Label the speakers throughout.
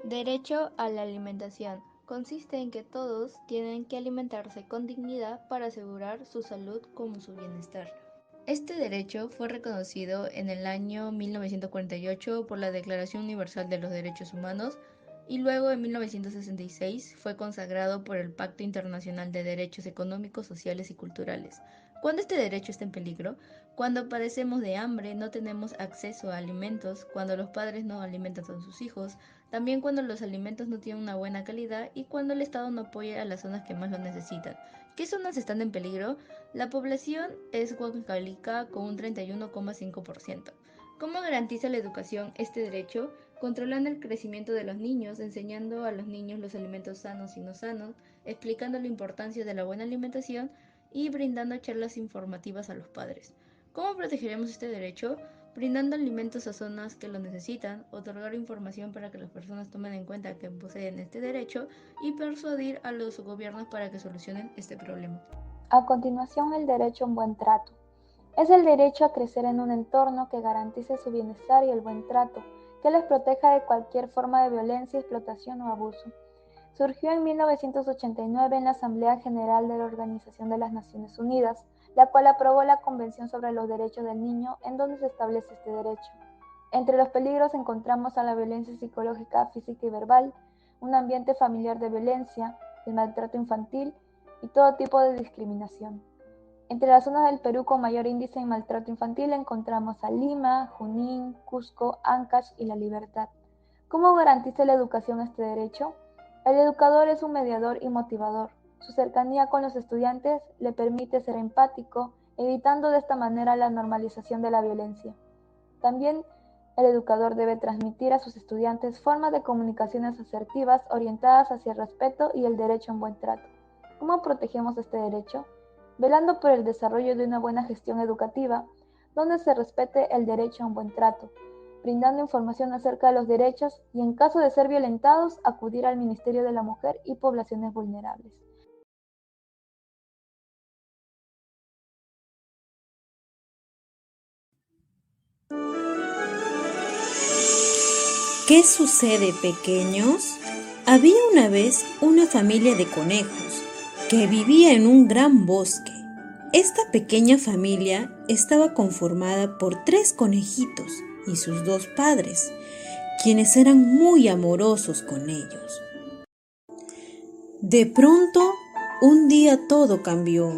Speaker 1: Derecho a la alimentación. Consiste en que todos tienen que alimentarse con dignidad para asegurar su salud como su bienestar. Este derecho fue reconocido en el año 1948 por la Declaración Universal de los Derechos Humanos y luego en 1966 fue consagrado por el Pacto Internacional de Derechos Económicos, Sociales y Culturales. ¿Cuándo este derecho está en peligro? Cuando padecemos de hambre, no tenemos acceso a alimentos, cuando los padres no alimentan a sus hijos, también cuando los alimentos no tienen una buena calidad y cuando el Estado no apoya a las zonas que más lo necesitan. ¿Qué zonas están en peligro? La población es Huancavelica con un 31,5%. ¿Cómo garantiza la educación este derecho? Controlando el crecimiento de los niños, enseñando a los niños los alimentos sanos y no sanos, explicando la importancia de la buena alimentación y brindando charlas informativas a los padres. ¿Cómo protegeremos este derecho? Brindando alimentos a zonas que lo necesitan, otorgar información para que las personas tomen en cuenta que poseen este derecho y persuadir a los gobiernos para que solucionen este problema.
Speaker 2: A continuación, el derecho a un buen trato. Es el derecho a crecer en un entorno que garantice su bienestar y el buen trato, que les proteja de cualquier forma de violencia, explotación o abuso. Surgió en 1989 en la Asamblea General de la Organización de las Naciones Unidas, la cual aprobó la Convención sobre los Derechos del Niño, en donde se establece este derecho. Entre los peligros encontramos a la violencia psicológica, física y verbal, un ambiente familiar de violencia, el maltrato infantil y todo tipo de discriminación. Entre las zonas del Perú con mayor índice en maltrato infantil encontramos a Lima, Junín, Cusco, Ancash y La Libertad. ¿Cómo garantiza la educación este derecho? El educador es un mediador y motivador. Su cercanía con los estudiantes le permite ser empático, evitando de esta manera la normalización de la violencia. También el educador debe transmitir a sus estudiantes formas de comunicaciones asertivas orientadas hacia el respeto y el derecho a un buen trato. ¿Cómo protegemos este derecho? Velando por el desarrollo de una buena gestión educativa, donde se respete el derecho a un buen trato, brindando información acerca de los derechos y, en caso de ser violentados, acudir al Ministerio de la Mujer y Poblaciones Vulnerables.
Speaker 3: ¿Qué sucede, pequeños? Había una vez una familia de conejos que vivía en un gran bosque. Esta pequeña familia estaba conformada por 3 conejitos y sus 2 padres, quienes eran muy amorosos con ellos. De pronto, un día todo cambió.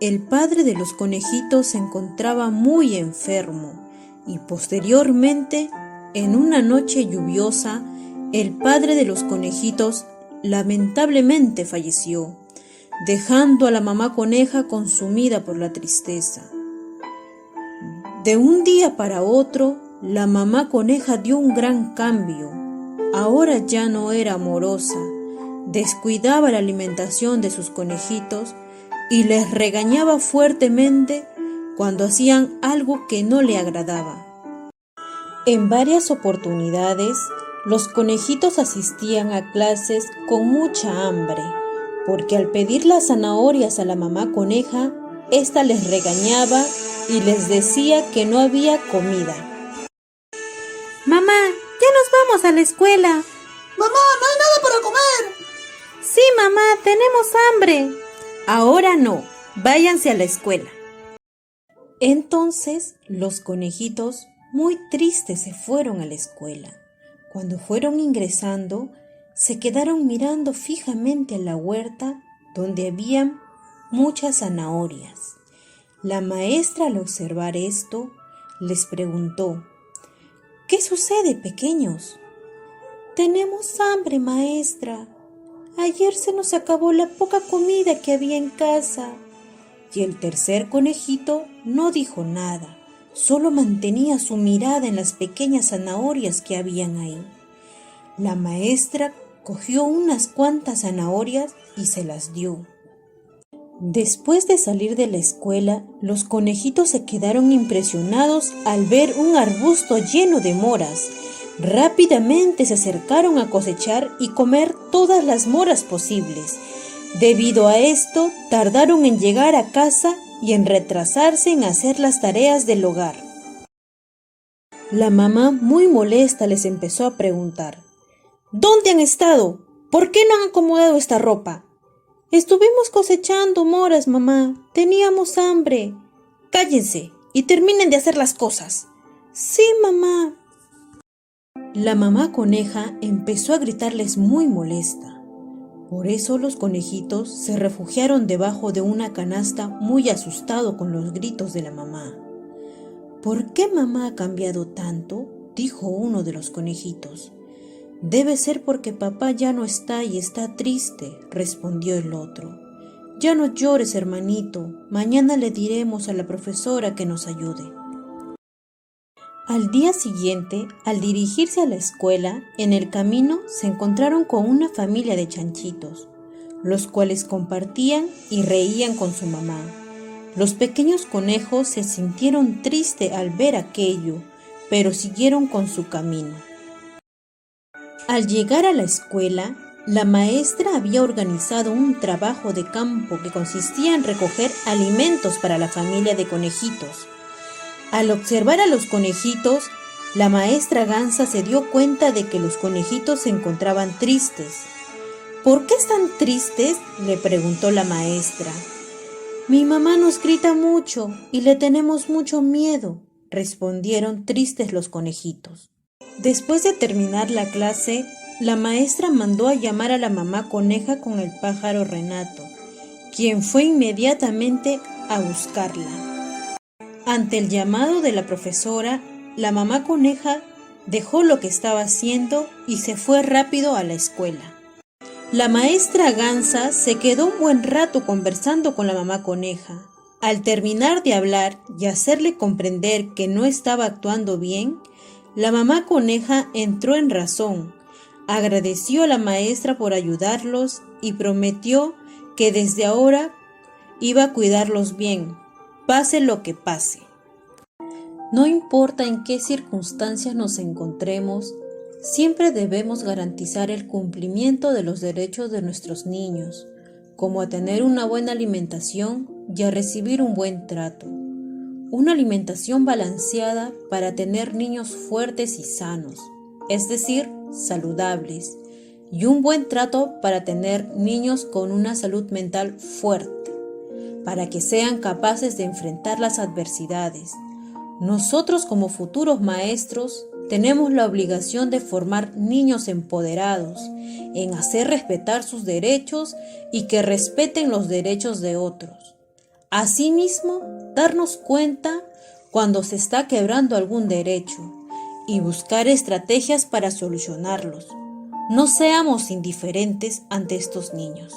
Speaker 3: El padre de los conejitos se encontraba muy enfermo y posteriormente, en una noche lluviosa, el padre de los conejitos lamentablemente falleció, dejando a la mamá coneja consumida por la tristeza. De un día para otro, la mamá coneja dio un gran cambio. Ahora ya no era amorosa, descuidaba la alimentación de sus conejitos y les regañaba fuertemente cuando hacían algo que no le agradaba. En varias oportunidades, los conejitos asistían a clases con mucha hambre, porque al pedir las zanahorias a la mamá coneja, ésta les regañaba y les decía que no había comida.
Speaker 4: Mamá, ya nos vamos a la escuela.
Speaker 5: Mamá, no hay nada para comer.
Speaker 4: Sí, mamá, tenemos hambre.
Speaker 3: Ahora no, váyanse a la escuela. Entonces los conejitos, muy tristes, se fueron a la escuela. Cuando fueron ingresando, se quedaron mirando fijamente a la huerta donde habían muchas zanahorias. La maestra, al observar esto, les preguntó: ¿Qué sucede, pequeños?
Speaker 4: Tenemos hambre, maestra. Ayer se nos acabó la poca comida que había en casa.
Speaker 3: Y el tercer conejito no dijo nada, solo mantenía su mirada en las pequeñas zanahorias que habían ahí. La maestra cogió unas cuantas zanahorias y se las dio. Después de salir de la escuela, los conejitos se quedaron impresionados al ver un arbusto lleno de moras. Rápidamente se acercaron a cosechar y comer todas las moras posibles. Debido a esto, tardaron en llegar a casa y en retrasarse en hacer las tareas del hogar. La mamá, muy molesta, les empezó a preguntar: ¿Dónde han estado? ¿Por qué no han acomodado esta ropa?
Speaker 4: Estuvimos cosechando moras, mamá. Teníamos hambre.
Speaker 3: Cállense y terminen de hacer las cosas.
Speaker 4: Sí, mamá.
Speaker 3: La mamá coneja empezó a gritarles muy molesta. Por eso los conejitos se refugiaron debajo de una canasta muy asustados con los gritos de la mamá. ¿Por qué mamá ha cambiado tanto?, dijo uno de los conejitos. Debe ser porque papá ya no está y está triste, respondió el otro. Ya no llores, hermanito, mañana le diremos a la profesora que nos ayude. Al día siguiente, al dirigirse a la escuela, en el camino se encontraron con una familia de chanchitos, los cuales compartían y reían con su mamá. Los pequeños conejos se sintieron tristes al ver aquello, pero siguieron con su camino. Al llegar a la escuela, la maestra había organizado un trabajo de campo que consistía en recoger alimentos para la familia de conejitos. Al observar a los conejitos, la maestra Gansa se dio cuenta de que los conejitos se encontraban tristes. ¿Por qué están tristes?, le preguntó la maestra.
Speaker 4: Mi mamá nos grita mucho y le tenemos mucho miedo,
Speaker 3: respondieron tristes los conejitos. Después de terminar la clase, la maestra mandó a llamar a la mamá coneja con el pájaro Renato, quien fue inmediatamente a buscarla. Ante el llamado de la profesora, la mamá coneja dejó lo que estaba haciendo y se fue rápido a la escuela. La maestra Gansa se quedó un buen rato conversando con la mamá coneja. Al terminar de hablar y hacerle comprender que no estaba actuando bien, la mamá coneja entró en razón, agradeció a la maestra por ayudarlos y prometió que desde ahora iba a cuidarlos bien, pase lo que pase. No importa en qué circunstancias nos encontremos, siempre debemos garantizar el cumplimiento de los derechos de nuestros niños, como a tener una buena alimentación y a recibir un buen trato. Una alimentación balanceada para tener niños fuertes y sanos, es decir, saludables, y un buen trato para tener niños con una salud mental fuerte, para que sean capaces de enfrentar las adversidades. Nosotros como futuros maestros tenemos la obligación de formar niños empoderados, en hacer respetar sus derechos y que respeten los derechos de otros. Asimismo, darnos cuenta cuando se está quebrando algún derecho y buscar estrategias para solucionarlos. No seamos indiferentes ante estos niños.